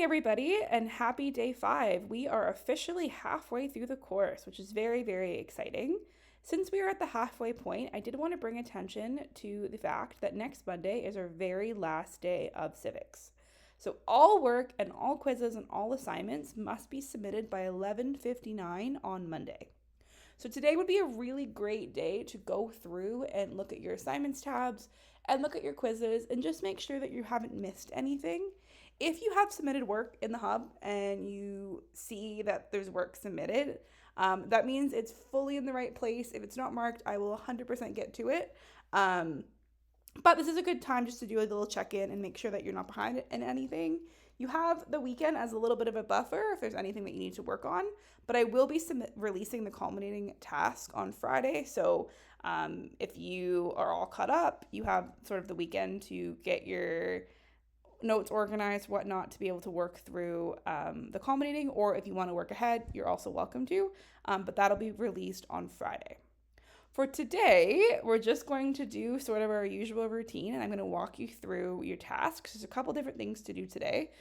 Everybody, and happy day 5. We are officially halfway through the course, which is very, very exciting. Since we are at the halfway point, I did want to bring attention to the fact that next Monday is our very last day of civics. So all work and all quizzes and all assignments must be submitted by 11:59 on Monday. So today would be a really great day to go through and look at your assignments tabs and look at your quizzes and just make sure that you haven't missed anything. If you have submitted work in the hub and you see that there's work submitted, that means it's fully in the right place. If it's not marked, I will 100% get to it. Um, but this is a good time just to do a little check-in and make sure that you're not behind in anything. You have the weekend as a little bit of a buffer if there's anything that you need to work on, but I will be releasing the culminating task on Friday. So if you are all caught up, you have sort of the weekend to get your notes organized, whatnot, to be able to work through the culminating, or if you want to work ahead, you're also welcome to, but that'll be released on Friday. For today, we're just going to do sort of our usual routine, and I'm going to walk you through your tasks. There's a couple different things to do today,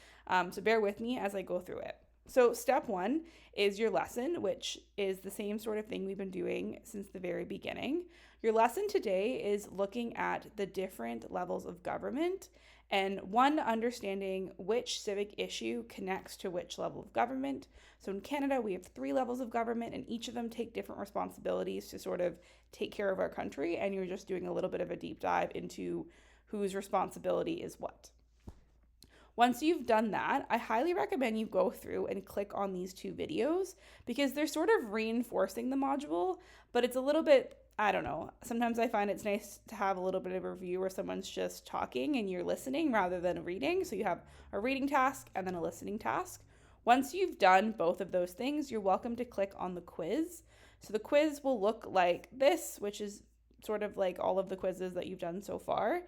so bear with me as I go through it. So step 1 is your lesson, which is the same sort of thing we've been doing since the very beginning. Your lesson today is looking at the different levels of government and understanding which civic issue connects to which level of government. So in Canada, we have 3 levels of government, and each of them take different responsibilities to sort of take care of our country, and you're just doing a little bit of a deep dive into whose responsibility is what. Once you've done that, I highly recommend you go through and click on these 2 videos because they're sort of reinforcing the module, but it's a little bit, I don't know, sometimes I find it's nice to have a little bit of a review where someone's just talking and you're listening rather than reading. So you have a reading task and then a listening task. Once you've done both of those things, you're welcome to click on the quiz. So the quiz will look like this, which is sort of like all of the quizzes that you've done so far.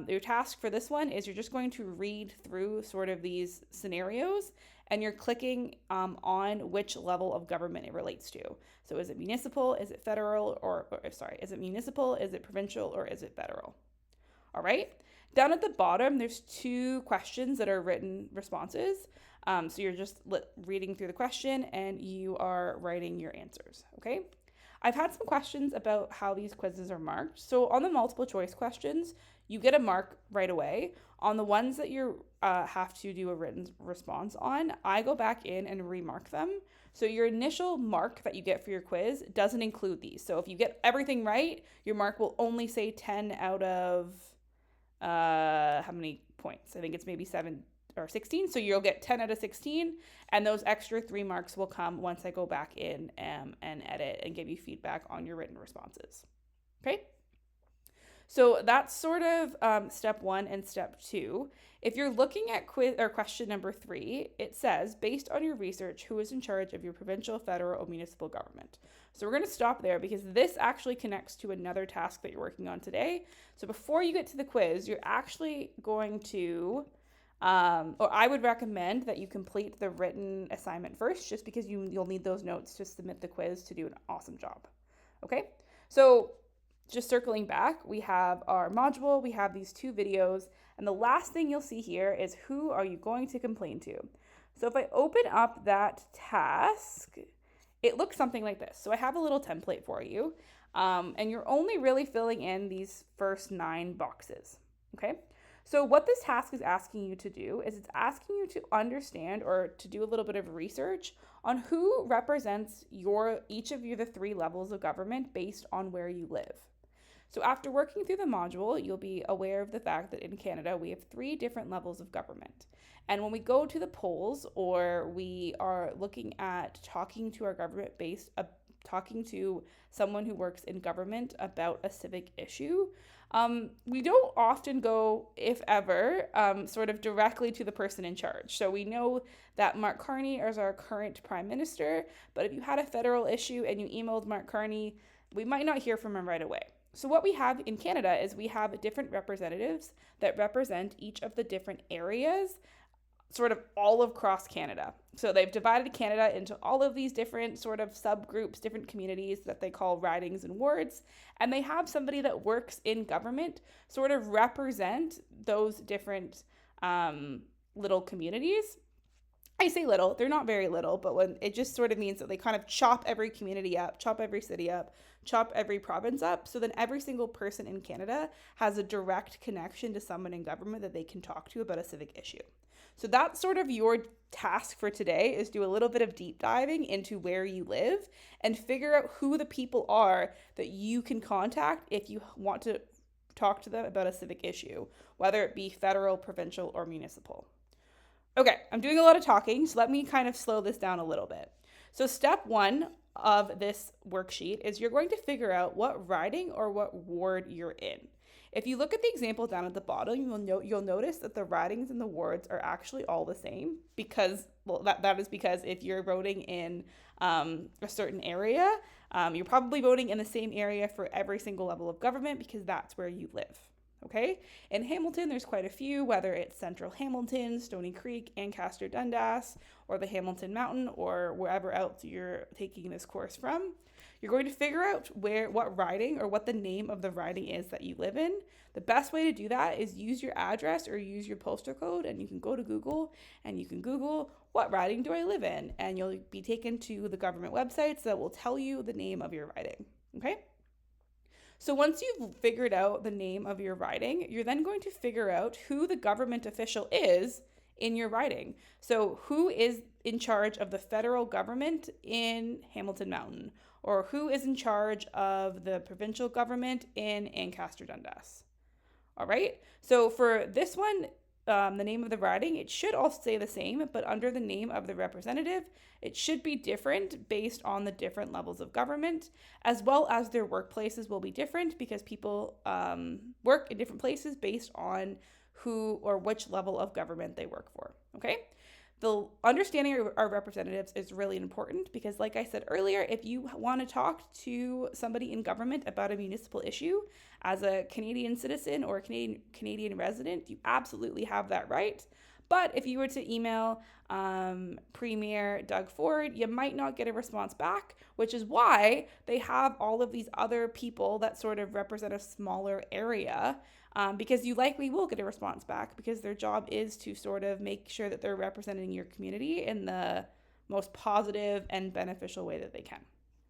Your task for this one is you're just going to read through sort of these scenarios and you're clicking on which level of government it relates to. So is it municipal, is it federal, is it municipal, is it provincial, or is it federal? All right. Down at the bottom, there's 2 questions that are written responses. So you're just reading through the question and you are writing your answers, okay? I've had some questions about how these quizzes are marked. So on the multiple choice questions, you get a mark right away. On the ones that you have to do a written response on, I go back in and remark them. So your initial mark that you get for your quiz doesn't include these. So if you get everything right, your mark will only say 10 out of how many points? I think it's maybe 7 or 16. So you'll get 10 out of 16. And those extra 3 marks will come once I go back in and edit and give you feedback on your written responses. Okay? So that's sort of step 1 and step 2. If you're looking at quiz or question number 3, it says, based on your research, who is in charge of your provincial, federal, or municipal government? So we're going to stop there because this actually connects to another task that you're working on today. So before you get to the quiz, you're actually going to, or I would recommend that you complete the written assignment first, just because you'll need those notes to submit the quiz to do an awesome job. Okay, so just circling back, we have our module, we have these 2 videos, and the last thing you'll see here is who are you going to complain to? So if I open up that task, it looks something like this. So I have a little template for you, and you're only really filling in these first 9 boxes, okay? So what this task is asking you to do is it's asking you to understand or to do a little bit of research on who represents each of the 3 levels of government based on where you live. So after working through the module, you'll be aware of the fact that in Canada, we have 3 different levels of government. And when we go to the polls or we are looking at talking to our government talking to someone who works in government about a civic issue, we don't often go, if ever, sort of directly to the person in charge. So we know that Mark Carney is our current prime minister, but if you had a federal issue and you emailed Mark Carney, we might not hear from him right away. So what we have in Canada is we have different representatives that represent each of the different areas, sort of all across Canada. So they've divided Canada into all of these different sort of subgroups, different communities that they call ridings and wards, and they have somebody that works in government sort of represent those different little communities. I say little, they're not very little, but when it just sort of means that they kind of chop every community up, chop every city up, chop every province up. So then every single person in Canada has a direct connection to someone in government that they can talk to about a civic issue. So that's sort of your task for today, is do a little bit of deep diving into where you live and figure out who the people are that you can contact if you want to talk to them about a civic issue, whether it be federal, provincial, or municipal. Okay, I'm doing a lot of talking, so let me kind of slow this down a little bit. So step one of this worksheet is you're going to figure out what riding or what ward you're in. If you look at the example down at the bottom, you'll notice that the ridings and the wards are actually all the same, because, well, that is because if you're voting in a certain area, you're probably voting in the same area for every single level of government because that's where you live. Okay, in Hamilton, there's quite a few, whether it's Central Hamilton, Stony Creek, Ancaster Dundas, or the Hamilton Mountain, or wherever else you're taking this course from. You're going to figure out what riding or what the name of the riding is that you live in. The best way to do that is use your address or use your postal code, and you can go to Google and you can Google what riding do I live in, and you'll be taken to the government websites that will tell you the name of your riding. Okay? So once you've figured out the name of your riding, you're then going to figure out who the government official is in your riding. So who is in charge of the federal government in Hamilton Mountain, or who is in charge of the provincial government in Ancaster Dundas. All right, so for this one, the name of the riding, it should all stay the same, but under the name of the representative, it should be different based on the different levels of government, as well as their workplaces will be different because people work in different places based on who or which level of government they work for, okay? The understanding our representatives is really important because, like I said earlier, if you want to talk to somebody in government about a municipal issue as a Canadian citizen or a Canadian resident, you absolutely have that right. But if you were to email Premier Doug Ford, you might not get a response back, which is why they have all of these other people that sort of represent a smaller area. Because you likely will get a response back because their job is to sort of make sure that they're representing your community in the most positive and beneficial way that they can.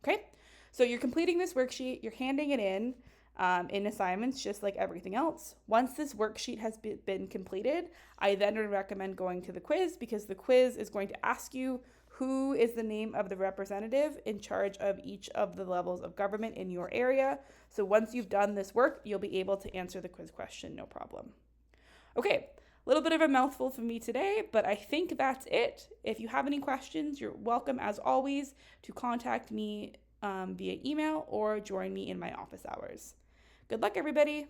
Okay, so you're completing this worksheet, you're handing it in assignments just like everything else. Once this worksheet has been completed, I then would recommend going to the quiz because the quiz is going to ask you who is the name of the representative in charge of each of the levels of government in your area. So once you've done this work, you'll be able to answer the quiz question, no problem. Okay, a little bit of a mouthful from me today, but I think that's it. If you have any questions, you're welcome, as always, to contact me via email or join me in my office hours. Good luck, everybody.